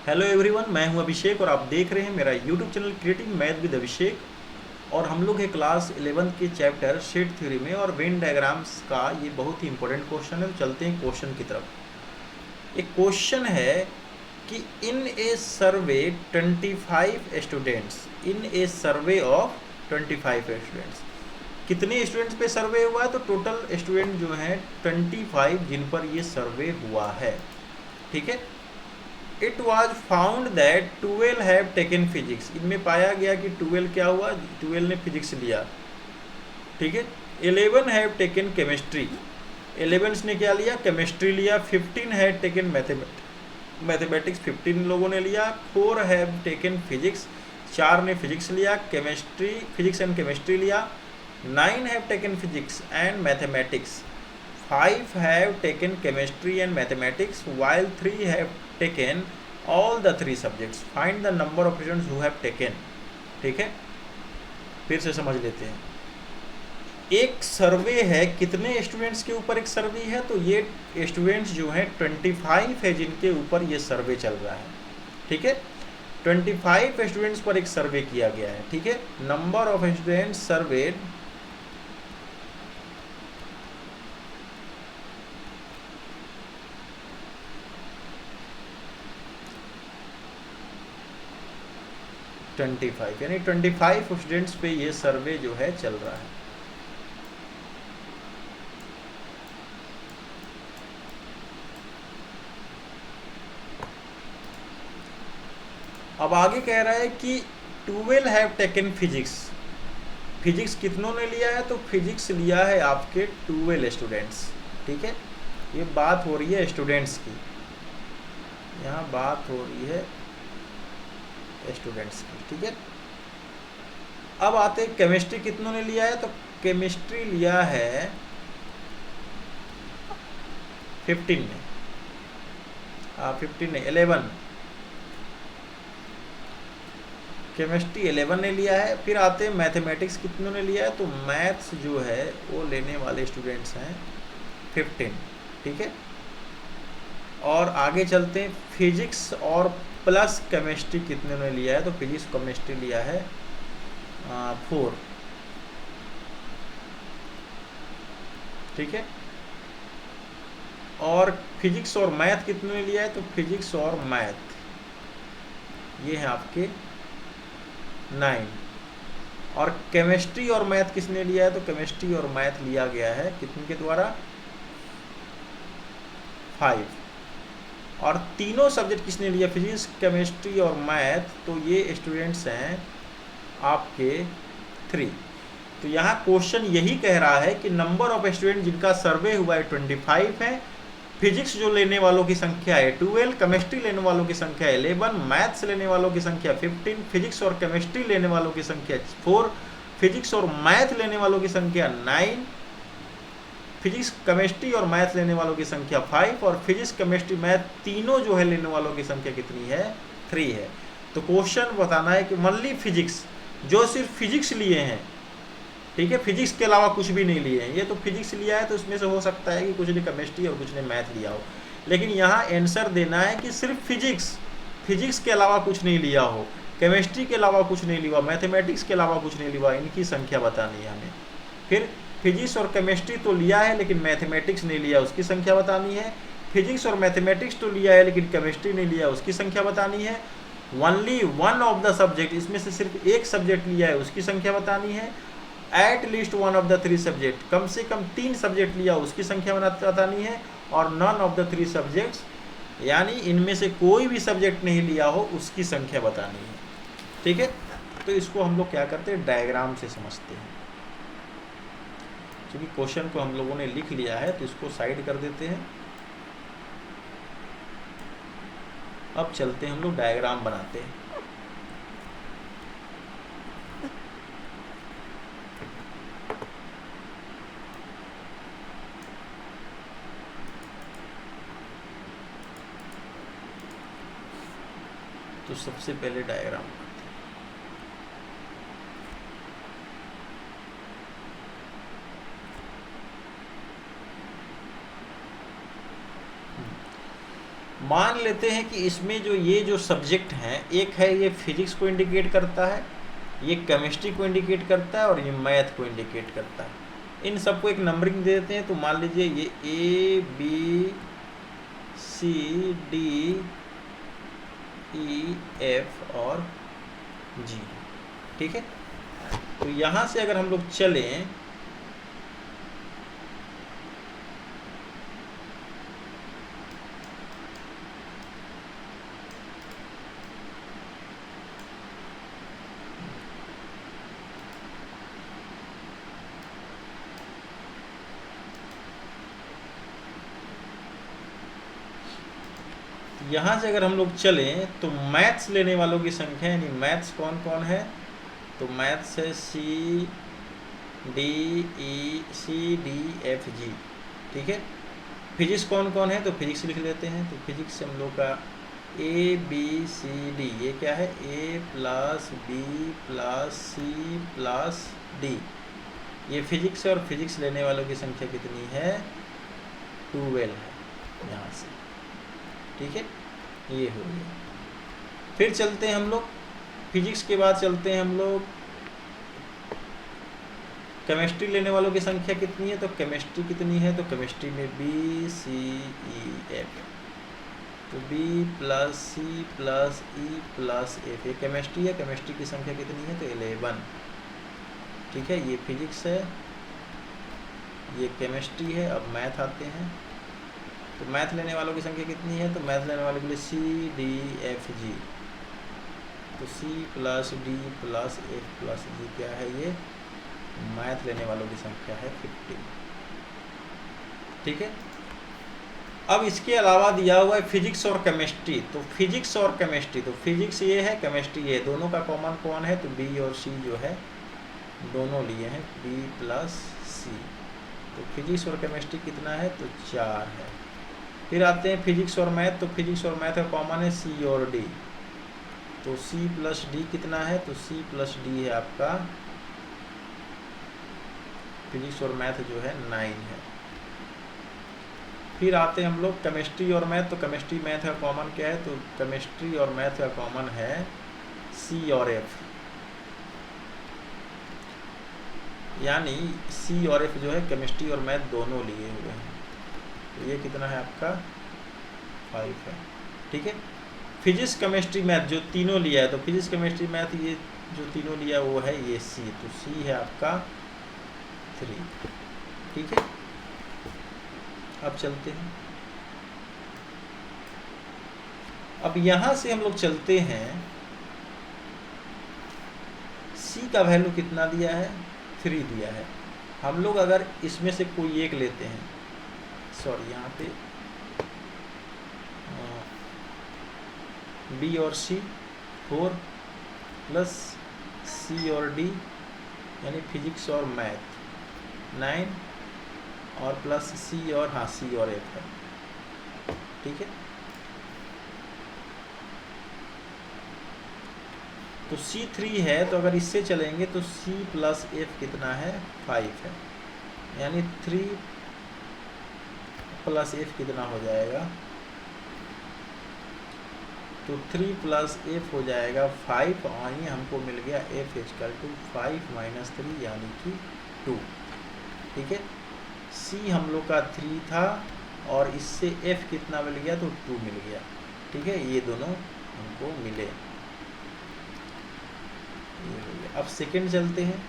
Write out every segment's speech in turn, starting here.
Hello everyone, मैं हूं अभिषेक और आप देख रहे हैं मेरा YouTube channel creative math with Abhishek. और हम लोग हैं क्लास 11th के चैप्टर शीट थ्योरी में और वेन डायग्राम्स का ये बहुत ही इंपॉर्टेंट क्वेश्चन है। तो चलते हैं क्वेश्चन की तरफ। एक क्वेश्चन है कि इन ए सर्वे 25 students, in A survey of 25 students, कितने स्टूडेंट्स पे सर्वे हुआ है? तो टोटल स्टूडेंट जो हैं 25 जिन पर ये सर्वे हुआ है। ठीक है। It was found that 12 have taken physics, इनमें पाया गया कि 12 क्या हुआ, 12 ने फिजिक्स लिया। ठीक है। 11 हैव टेकन केमिस्ट्री, 11 ने क्या लिया, केमिस्ट्री लिया। 15 हैव टेकन मैथमेटिक्स, 15 लोगों ने लिया। 4 हैव टेकन फिजिक्स, 4 ने फिजिक्स लिया, केमिस्ट्री, फिजिक्स एंड केमिस्ट्री लिया। 9 have taken physics and mathematics, 5 have taken chemistry and mathematics, while 3 have taken all the 3 subjects. Find the number of students who have taken. ठीक है, फिर से समझ लेते हैं। एक सर्वे है, कितने स्टूडेंट्स के ऊपर एक सर्वे है? तो ये स्टूडेंट्स जो हैं 25 है जिनके ऊपर ये सर्वे चल रहा है। ठीक है, 25 स्टूडेंट्स पर एक सर्वे किया गया है। ठीक है, number of students served twenty five, यानी 25 स्टूडेंट्स पे ये सर्वे जो है चल रहा है। अब आगे कह रहा है कि 12 हैव टेकन फिजिक्स, फिजिक्स कितनों ने लिया है? तो फिजिक्स लिया है आपके 12 स्टूडेंट्स। ठीक है, ये बात हो रही है स्टूडेंट्स की, यहाँ बात हो रही है स्टूडेंट्स की। ठीक है, अब आते हैं केमिस्ट्री कितनों ने लिया है? तो केमिस्ट्री लिया है 15 ने, 15 ने 11, केमिस्ट्री 11 ने लिया है। फिर आते हैं मैथमेटिक्स कितनों ने लिया है? तो मैथ्स जो है वो लेने वाले स्टूडेंट्स हैं 15। ठीक है, और आगे चलते हैं फिजिक्स और प्लस केमिस्ट्री कितने ने लिया है? तो फिजिक्स केमिस्ट्री लिया है 4। ठीक है, और फिजिक्स और मैथ कितने ने लिया है? तो फिजिक्स और मैथ ये है आपके 9। और केमिस्ट्री और मैथ किसने लिया है? तो केमिस्ट्री और मैथ लिया गया है कितने के द्वारा? 5। और तीनों सब्जेक्ट किसने लिया? फिजिक्स, केमिस्ट्री और मैथ, तो ये स्टूडेंट्स हैं आपके 3। तो यहाँ क्वेश्चन यही कह रहा है कि नंबर ऑफ स्टूडेंट जिनका सर्वे हुआ है 25 है। फिजिक्स जो लेने वालों की संख्या है 12, केमिस्ट्री लेने वालों की संख्या 11, मैथ्स लेने वालों की संख्या 15, फिजिक्स और केमिस्ट्री लेने वालों की संख्या 4, फिजिक्स और मैथ लेने वालों की संख्या 9, फिजिक्स केमिस्ट्री और मैथ लेने वालों की संख्या 5, और फिजिक्स केमिस्ट्री मैथ तीनों जो है लेने वालों की संख्या कितनी है? 3 है। तो क्वेश्चन बताना है कि ओनली फिजिक्स, जो सिर्फ फिजिक्स लिए हैं, ठीक है, फिजिक्स के अलावा कुछ भी नहीं लिए हैं। ये तो फिजिक्स लिया है तो इसमें से हो सकता है कि कुछ ने केमिस्ट्री और कुछ ने मैथ लिया हो, लेकिन यहाँ आंसर देना है कि सिर्फ फिजिक्स के अलावा कुछ नहीं लिया हो, केमिस्ट्री के अलावा कुछ नहीं लिया, मैथमेटिक्स के अलावा कुछ नहीं लिया, इनकी संख्या बतानी है हमें। फिर फिजिक्स और केमिस्ट्री तो लिया है लेकिन मैथमेटिक्स नहीं लिया, उसकी संख्या बतानी है। फिजिक्स और मैथमेटिक्स तो लिया है लेकिन केमिस्ट्री नहीं लिया, उसकी संख्या बतानी है। Only one of the subject, इसमें से सिर्फ एक सब्जेक्ट लिया है, उसकी संख्या बतानी है। At least one of the 3 subject, कम से कम 3 सब्जेक्ट लिया, उसकी संख्या बतानी है। और नन ऑफ द 3 सब्जेक्ट्स, यानी इनमें से कोई भी सब्जेक्ट नहीं लिया हो, उसकी संख्या बतानी है। ठीक है, तो इसको हम लोग क्या करते हैं, डायग्राम से समझते हैं। क्योंकि क्वेश्चन को हम लोगों ने लिख लिया है तो इसको साइड कर देते हैं। अब चलते हैं हम लोग डायग्राम बनाते हैं। तो सबसे पहले डायग्राम बनाते हैं। मान लेते हैं कि इसमें जो ये जो सब्जेक्ट हैं, एक है ये फिजिक्स को इंडिकेट करता है, ये केमिस्ट्री को इंडिकेट करता है और ये मैथ को इंडिकेट करता है। इन सबको एक नंबरिंग दे देते हैं। तो मान लीजिए ये A B C D E F और जी, ठीक है। तो यहाँ से अगर हम लोग चलें यहाँ से अगर हम लोग चलें तो मैथ्स लेने वालों की संख्या, यानी मैथ्स कौन कौन है, तो मैथ्स है सी डी एफ जी, ठीक है। फिजिक्स कौन कौन है, तो फिजिक्स लिख लेते हैं। तो फिजिक्स हम लोग का ए बी सी डी, ये क्या है, A plus B plus C plus D. ये फिजिक्स है और फिजिक्स लेने वालों की संख्या कितनी है, 12 है यहाँ से, ठीक है। ये हो गया। फिर चलते हैं हम लोग फिजिक्स के बाद चलते हैं हम लोग केमिस्ट्री लेने वालों की संख्या कितनी है, तो केमिस्ट्री कितनी है, तो केमिस्ट्री में बी सी ई एफ, तो बी प्लस सी प्लस ई प्लस एफ, ये केमिस्ट्री है। केमिस्ट्री की संख्या कितनी है, तो 11, ठीक है। ये फिजिक्स है, ये केमिस्ट्री है। अब मैथ आते हैं, तो मैथ लेने वालों की संख्या कितनी है, तो मैथ लेने वालों के लिए सी डी एफ जी, तो C plus D plus F plus G क्या है, ये मैथ लेने वालों की संख्या है 15, ठीक है। अब इसके अलावा दिया हुआ है फिजिक्स और केमिस्ट्री, तो फिजिक्स और केमिस्ट्री, तो फिजिक्स ये है, केमिस्ट्री ये है, दोनों का कॉमन कौन है, तो बी और सी जो है दोनों लिए हैं, बी प्लस सी। तो फिजिक्स और केमिस्ट्री कितना है, तो 4 है। फिर आते हैं फिजिक्स और मैथ, तो फिजिक्स और मैथ का कॉमन है सी और डी, तो सी प्लस डी कितना है, तो सी प्लस डी है आपका फिजिक्स और मैथ जो है 9 है। फिर आते हैं हम लोग केमिस्ट्री और मैथ, तो केमिस्ट्री मैथ का कॉमन क्या है, तो केमिस्ट्री और मैथ का कॉमन है सी और एफ, यानी सी और एफ जो है केमिस्ट्री और मैथ दोनों लिए हुए हैं। तो ये कितना है आपका 5 है, ठीक है। फिजिक्स केमिस्ट्री मैथ जो तीनों लिया है, तो फिजिक्स केमिस्ट्री मैथ ये जो तीनों लिया वो है ये सी, तो सी है आपका 3, ठीक है। अब चलते हैं, अब यहाँ से हम लोग चलते हैं, सी का वैल्यू कितना दिया है, 3 दिया है। हम लोग अगर इसमें से कोई एक लेते हैं, सॉरी यहाँ पे बी और सी 4 प्लस सी और डी, यानी फिजिक्स और मैथ 9 और प्लस सी और सी और एफ है, ठीक है। तो सी 3 है, तो अगर इससे चलेंगे तो सी प्लस एफ कितना है, 5 है, यानी 3 प्लस एफ कितना हो जाएगा, तो 3 प्लस एफ हो जाएगा 5, और ये हमको मिल गया एफ इक्वल टू 5 माइनस 3 यानी कि 2, ठीक है। सी हम लोग का 3 था और इससे एफ कितना मिल गया, तो 2 मिल गया, ठीक है। ये दोनों हमको मिले, ये हो गया। अब सेकंड चलते हैं,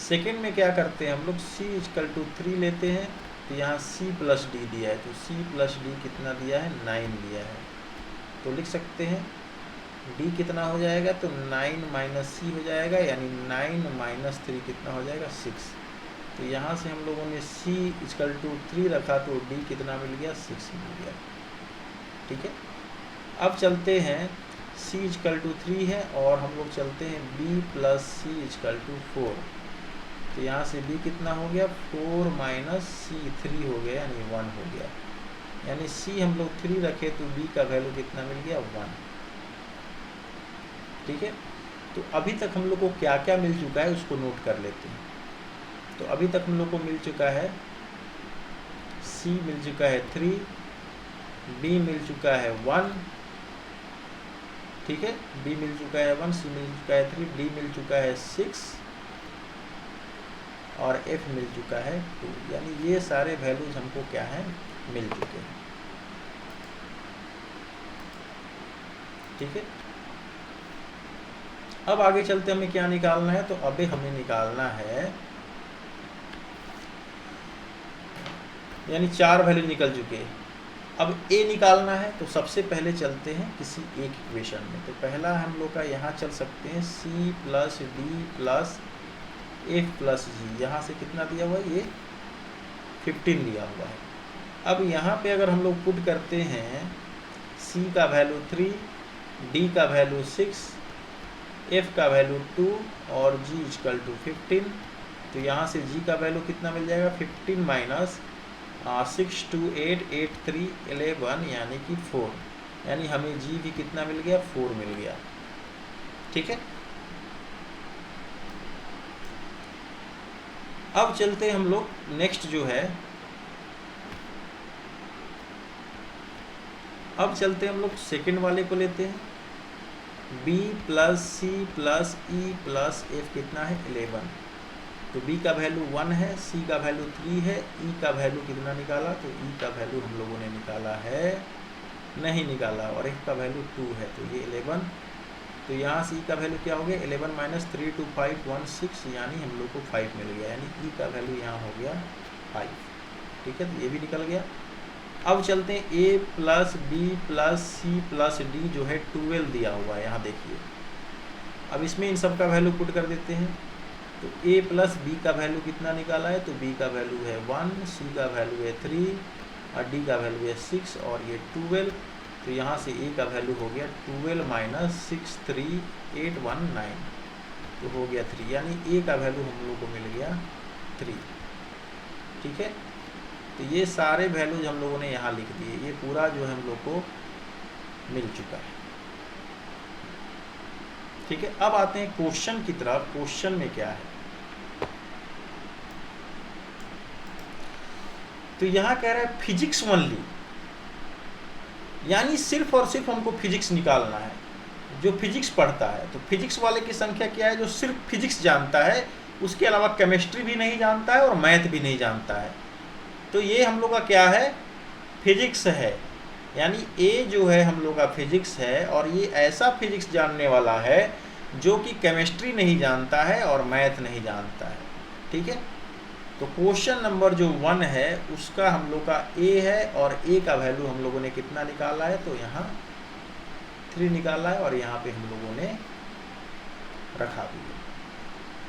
सेकंड में क्या करते हैं हम लोग, सी इक्वल टू 3 लेते हैं, तो यहाँ c प्लस डी दिया है, तो c प्लस डी कितना दिया है, 9 दिया है, तो लिख सकते हैं d कितना हो जाएगा, तो 9 माइनस सी हो जाएगा, यानी 9 माइनस 3 कितना हो जाएगा, 6। तो यहाँ से हम लोगों ने c इक्वल टू 3 रखा, तो d कितना मिल गया, 6 मिल गया, ठीक है। अब चलते हैं c इक्वल टू 3 है और हम लोग चलते हैं b plus c equal to 4, तो यहाँ से b कितना हो गया, 4 माइनस सी 3 हो गया, यानी 1 हो गया, यानी c हम लोग 3 रखे तो b का वैल्यू कितना मिल गया, 1, ठीक है। तो अभी तक हम लोग को क्या क्या मिल चुका है उसको नोट कर लेते हैं। तो अभी तक हम लोग को मिल चुका है c मिल चुका है 3, बी मिल चुका है 1, ठीक है, बी मिल चुका है 1, सी मिल चुका है 3, डी मिल चुका है 6 और एफ मिल चुका है 2। यानी ये सारे वैल्यूज हमको क्या है, मिल चुके हैं, ठीक है। अब आगे चलते हमें क्या निकालना है, तो अभी हमें निकालना है, यानी 4 वैल्यू निकल चुके हैं, अब ए निकालना है। तो सबसे पहले चलते हैं किसी एक इक्वेशन में। तो पहला हम लोग का यहाँ चल सकते हैं C plus D plus F plus G, यहाँ से कितना दिया हुआ है, ये 15 दिया हुआ है। अब यहाँ पे अगर हम लोग पुट करते हैं सी का वैल्यू 3, डी का वैल्यू 6, एफ का वैल्यू 2 और जी इक्वल टू 15, तो यहाँ से जी का वैल्यू कितना मिल जाएगा, 15 माइनस 6 2 8 8 3 11 यानी कि 4, यानी हमें जी भी कितना मिल गया, 4 मिल गया, ठीक है। अब चलते हम लोग नेक्स्ट जो है, अब चलते हम लोग सेकंड वाले को लेते हैं, b प्लस सी प्लस ई प्लस एफ कितना है 11। तो b का वैल्यू 1 है, c का वैल्यू 3 है, e का वैल्यू कितना निकाला, तो e का वैल्यू हम लोगों ने निकाला है, नहीं निकाला, और f का वैल्यू 2 है, तो ये 11। तो यहाँ से e का वैल्यू क्या हो गया, 11 माइनस 3 2 5 1 6, यानी हम लोग को 5 मिल गया, यानी e का वैल्यू यहाँ हो गया 5, ठीक है। तो ये भी निकल गया। अब चलते हैं a plus B plus C plus d जो है 12 दिया हुआ है, यहाँ देखिए। अब इसमें इन सब का वैल्यू पुट कर देते हैं। तो a प्लस बी का वैल्यू कितना निकाला है, तो b का वैल्यू है 1, c का वैल्यू है 3 और d का वैल्यू है 6 और ये 12। तो यहाँ से a का वैल्यू हो गया 12 माइनस 6 3 8 1 9, तो हो गया 3, यानी a का वैल्यू हम लोग को मिल गया 3, ठीक है। तो ये सारे वैल्यूज हम लोगों ने यहाँ लिख दिए, ये पूरा जो है हम लोग को मिल चुका है, ठीक है। अब आते हैं क्वेश्चन की तरफ। क्वेश्चन में क्या है, तो यहाँ कह रहा है फिजिक्स ओनली, यानी सिर्फ और सिर्फ हमको फिजिक्स निकालना है, जो फिजिक्स पढ़ता है। तो फिजिक्स वाले की संख्या क्या है, जो सिर्फ फिजिक्स जानता है, उसके अलावा केमिस्ट्री भी नहीं जानता है और मैथ भी नहीं जानता है। तो ये हम लोग का क्या है, फिजिक्स है, यानी ए जो है हम लोग का फिजिक्स है, और ये ऐसा फिजिक्स जानने वाला है जो कि केमिस्ट्री नहीं जानता है और मैथ नहीं जानता है, ठीक है। तो क्वेश्चन नंबर जो 1 है उसका हम लोग का ए है, और ए का वैल्यू हम लोगों ने कितना निकाला है, तो यहाँ 3 निकाला है और यहाँ पे हम लोगों ने रखा भी है।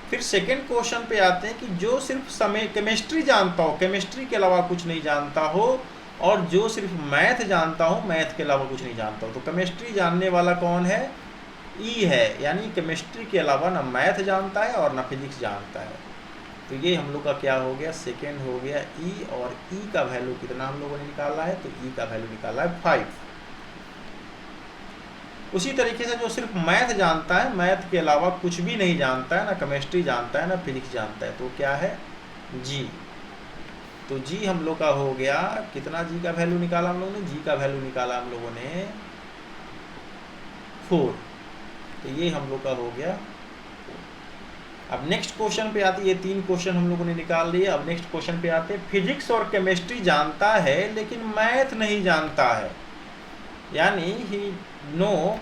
फिर सेकेंड क्वेश्चन पे आते हैं कि जो सिर्फ केमिस्ट्री जानता हो, केमिस्ट्री के अलावा कुछ नहीं जानता हो, और जो सिर्फ मैथ जानता हो, मैथ के अलावा कुछ नहीं जानता हो। तो केमिस्ट्री जानने वाला कौन है, ई है, यानी केमिस्ट्री के अलावा ना मैथ जानता है और ना फिजिक्स जानता है। तो ये हम लोग का क्या हो गया, सेकेंड हो गया ई, और ई का वैल्यू कितना हम लोगों ने निकाला है, तो ई का वैल्यू निकाला है 5। उसी तरीके से जो सिर्फ मैथ जानता है, मैथ के अलावा कुछ भी नहीं जानता है, ना केमिस्ट्री जानता है ना फिजिक्स जानता है, तो क्या है, जी। तो जी हम लोग का हो गया, कितना जी का वैल्यू निकाला हम लोगों ने, जी का वैल्यू निकाला हम लोगों ने 4। तो ये हम लोग का हो गया। अब नेक्स्ट क्वेश्चन पे आते, ये 3 क्वेश्चन हम लोगों ने निकाल लिए। अब नेक्स्ट क्वेश्चन पे आते हैं, फिजिक्स और केमिस्ट्री जानता है लेकिन मैथ नहीं जानता है, यानी he know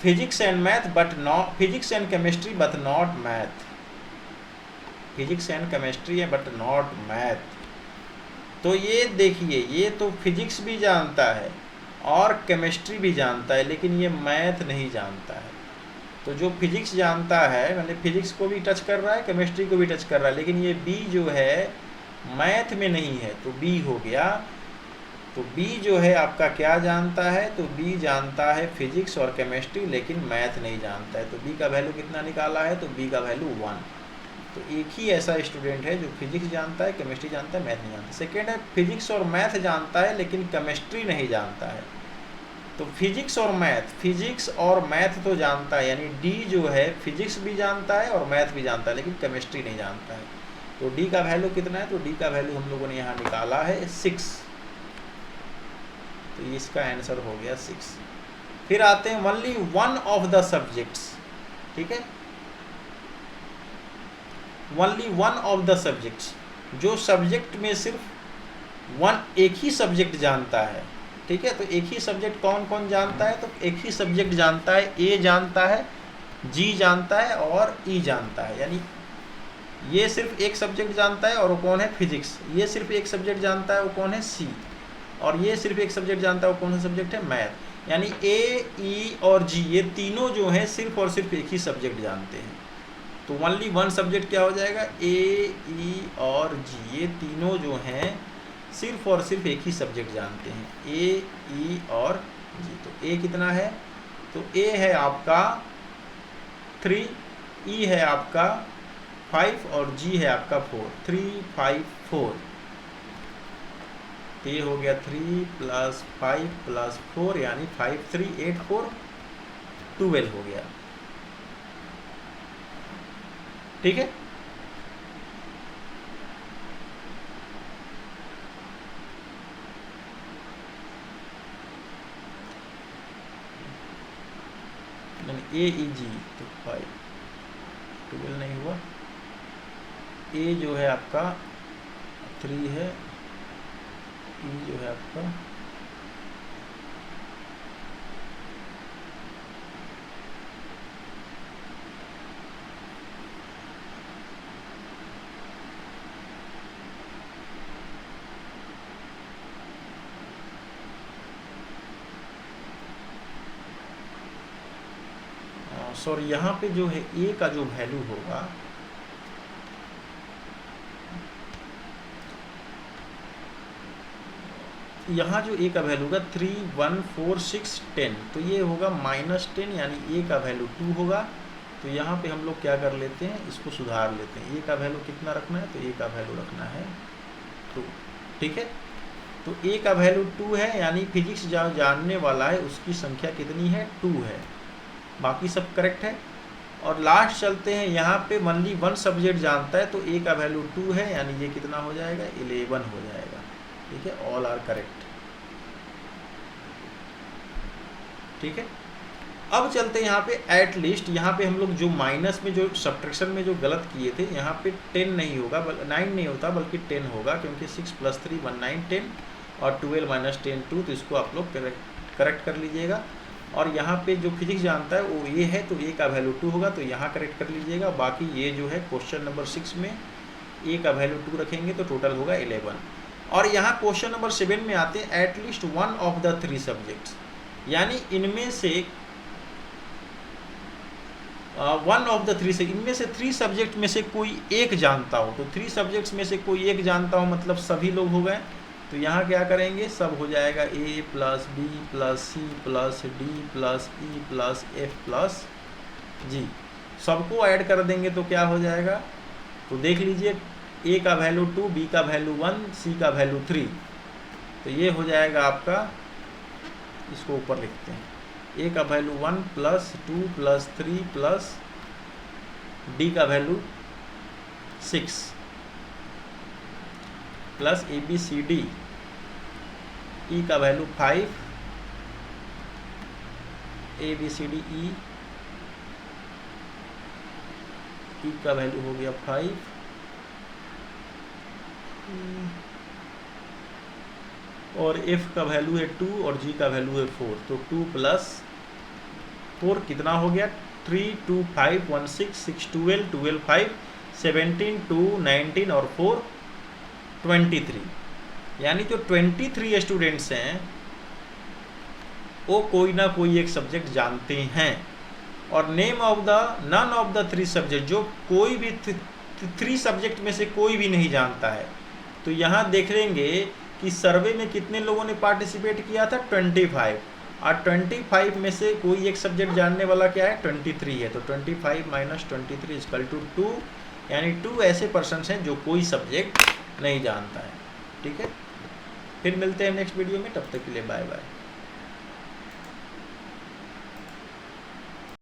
physics and math but not physics and chemistry but not math, physics and chemistry है बट नॉट मैथ। तो ये देखिए, ये तो फिजिक्स भी जानता है और केमिस्ट्री भी जानता है, लेकिन ये मैथ नहीं जानता है। तो जो फिजिक्स जानता है, मतलब फिजिक्स को भी टच कर रहा है, केमिस्ट्री को भी टच कर रहा है, लेकिन ये बी जो है मैथ में नहीं है, तो बी हो गया। तो बी जो है आपका क्या जानता है, तो बी जानता है फिजिक्स और केमिस्ट्री, लेकिन मैथ नहीं जानता है। तो बी का वैल्यू कितना निकाला है, तो बी का वैल्यू 1। तो एक ही ऐसा स्टूडेंट है जो फिजिक्स जानता है, केमिस्ट्री जानता है, मैथ नहीं जानता। सेकेंड है, फिजिक्स और मैथ जानता है लेकिन केमिस्ट्री नहीं जानता है। तो फिजिक्स और मैथ तो जानता है, यानी डी जो है फिजिक्स भी जानता है और मैथ भी जानता है, लेकिन केमिस्ट्री नहीं जानता है। तो डी का वैल्यू कितना है, तो डी का वैल्यू हम लोगों ने यहाँ निकाला है 6। तो इसका आंसर हो गया 6। फिर आते हैं only one of the subjects, ठीक है, only one of the subjects, जो सब्जेक्ट में सिर्फ एक ही सब्जेक्ट जानता है, ठीक है। तो एक ही सब्जेक्ट कौन कौन जानता है, तो एक ही सब्जेक्ट जानता है, ए जानता है, जी जानता है और ई जानता है। यानी ये सिर्फ एक सब्जेक्ट जानता है और वो कौन है, फिजिक्स। ये सिर्फ एक सब्जेक्ट जानता है, वो कौन है, सी। और ये सिर्फ एक सब्जेक्ट जानता है, वो कौन सा सब्जेक्ट है, मैथ। यानी ए, ई और जी, ये तीनों जो हैं सिर्फ और सिर्फ एक ही सब्जेक्ट जानते हैं। तो ओनली वन सब्जेक्ट क्या हो जाएगा, ए, ई और जी, ये तीनों जो हैं सिर्फ और सिर्फ एक ही सब्जेक्ट जानते हैं, ए, ई और जी। तो ए कितना है, तो ए है आपका 3, ई है आपका 5 और जी है आपका 4, 3, 5, 4। तो ये हो गया 3 + 5 + 4 यानी 5, 3, 8, 4, 12 हो गया, ठीक है। ए, ई, जी, तो 5, 12 नहीं हुआ। ए जो है आपका 3 है, ई जो है आपका सॉरी, यहाँ पे जो है ए का जो वैल्यू होगा, यहाँ जो ए का वैल्यू होगा 3, 1, 4, 6, 10, तो ये होगा -10, यानी ए का वैल्यू 2 होगा। तो यहाँ पे हम लोग क्या कर लेते हैं, इसको सुधार लेते हैं। ए का वैल्यू कितना रखना है, तो ए का वैल्यू रखना है 2, ठीक है। तो ए का वैल्यू 2 है, यानी फिजिक्स जो जानने वाला है उसकी संख्या कितनी है, 2 है। बाकी सब करेक्ट है। और लास्ट चलते हैं, यहाँ पे ओनली वन सब्जेक्ट जानता है, तो ए का वैल्यू 2 है, यानी ये कितना हो जाएगा, 11 हो जाएगा, ठीक है। ऑल आर करेक्ट, ठीक है। अब चलते हैं यहाँ पे एट लीस्ट। यहाँ पे हम लोग जो माइनस में, जो सब्ट्रैक्शन में जो गलत किए थे, यहाँ पे 10 नहीं होगा, 9 नहीं होता बल्कि 10 होगा, क्योंकि 6 + 3 = 9, 10 और 12 - 10 2। तो इसको आप लोग करेक्ट कर लीजिएगा। और यहाँ पे जो फिजिक्स जानता है वो ये है, तो ए का वैल्यू 2 होगा, तो यहाँ करेक्ट कर लीजिएगा। बाकी ये जो है क्वेश्चन नंबर 6 में ए का वैल्यू 2 रखेंगे तो टोटल होगा 11। और यहाँ क्वेश्चन नंबर 7 में आते हैं at least one of the 3 subjects, यानी इनमें से वन ऑफ द 3 से, इनमें से 3 सब्जेक्ट में से कोई एक जानता हो। तो 3 सब्जेक्ट्स में से कोई एक जानता हो मतलब सभी लोग हो गए। तो यहाँ क्या करेंगे, सब हो जाएगा ए + बी + सी + डी + ई + एफ + जी, सबको ऐड कर देंगे तो क्या हो जाएगा, तो देख लीजिए, ए का वैल्यू 2, बी का वैल्यू 1, सी का वैल्यू 3। तो ये हो जाएगा आपका, इसको ऊपर लिखते हैं, ए का वैल्यू 1 + 2 + 3 + डी का वैल्यू 6 + ABCD, ई का वैल्यू 5, ABCD ई का वैल्यू हो गया 5, और एफ का वैल्यू है 2 और जी का वैल्यू है 4। तो 2 + 4 कितना हो गया, 3, 2, 5, 1, 6, 6, 12, 12, 5, 17, 2, 19 और 4, 23। यानी जो 23 स्टूडेंट्स हैं वो कोई ना कोई एक सब्जेक्ट जानते हैं। और name of the none of the 3 subject, जो कोई भी 3 सब्जेक्ट में से कोई भी नहीं जानता है। तो यहाँ देख लेंगे कि सर्वे में कितने लोगों ने पार्टिसिपेट किया था, 25, और 25 में से कोई एक सब्जेक्ट जानने वाला क्या है, 23 है। तो 25 - 23 = 2, यानी 2 ऐसे पर्सन्स हैं जो कोई सब्जेक्ट नहीं जानता है, ठीक है। फिर मिलते हैं नेक्स्ट वीडियो में, तब तक के लिए बाय बाय।